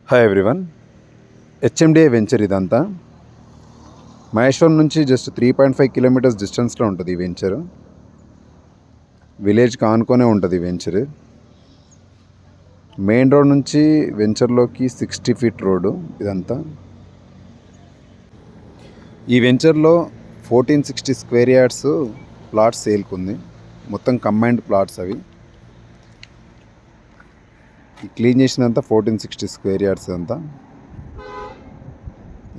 Hi everyone. HMDA venture ఇదంతా. మహేశ్వరం నుంచి just 3.5 kilometres డిస్టెన్స్లో ఉంటుంది ఈ వెంచర్. విలేజ్కి ఆనుకొనే ఉంటుంది ఈ వెంచర్. మెయిన్ రోడ్ నుంచి వెంచర్లోకి 60 ఫీట్ రోడ్డు ఇదంతా. ఈ వెంచర్లో 1460 స్క్వేర్ యార్డ్స్ ప్లాట్స్ సేల్కుంది. మొత్తం కంబైన్డ్ ప్లాట్స్ అవి. ఈ క్లీన్ చేసినంత 1460 స్క్వేర్ యార్డ్స్ అంతా.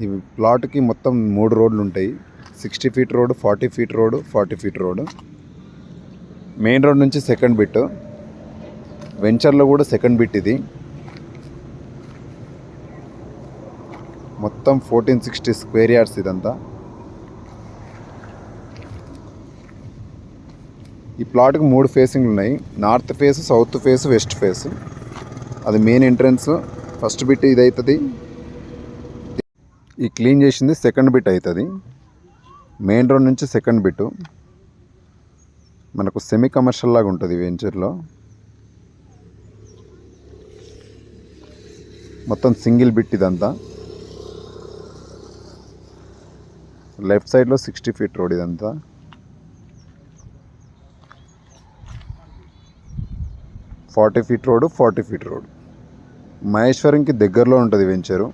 ఈ ప్లాట్కి మొత్తం 3 రోడ్లు ఉంటాయి. 60 feet road, 40 feet road, 40 feet road. Main road నుంచి సెకండ్ బిట్, వెంచర్లో కూడా సెకండ్ బిట్ ఇది. మొత్తం 1460 స్క్వేర్ యార్డ్స్ ఇదంతా. ఈ ప్లాట్కి 3 ఫేసింగ్లు ఉన్నాయి. North face, south face, west face. అది మెయిన్ ఎంట్రన్స్. ఫస్ట్ బిట్ ఇది అవుతుంది. ఈ క్లీన్ చేసింది సెకండ్ బిట్ అవుతుంది. మెయిన్ రోడ్ నుంచి సెకండ్ బిట్ మనకు సెమీ కమర్షియల్ లాగా ఉంటుంది వెంచర్లో. మొత్తం సింగిల్ బిట్ ఇదంతా. లెఫ్ట్ సైడ్లో 60 ఫీట్ రోడ్ ఇదంతా. Forty feet road, 40 feet road. మహేశ్వరంకి దగ్గరలో ఉంటుంది venture.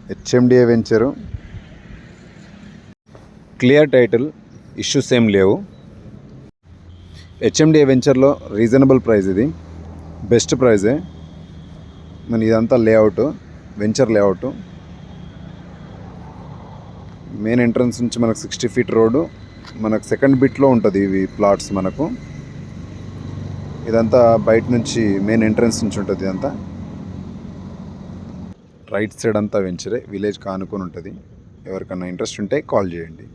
HMDA venture. Clear title, issues ఏం లేవు. హెచ్ఎండిఏ వెంచర్లో రీజనబుల్ ప్రైస్, ఇది బెస్ట్ ప్రైజే. మన ఇదంతా layout, venture layout. Main entrance నుంచి మనకు 60 ఫీట్ రోడ్డు. మనకు సెకండ్ బిట్లో ఉంటుంది ఇవి ప్లాట్స్. మనకు ఇదంతా బయట నుంచి మెయిన్ ఎంట్రన్స్ నుంచి ఉంటుంది. ఇదంతా రైట్ సైడ్ అంతా వెంచరే. విలేజ్కి ఆనుకొని ఉంటుంది. ఎవరికన్నా ఇంట్రెస్ట్ ఉంటే కాల్ చేయండి.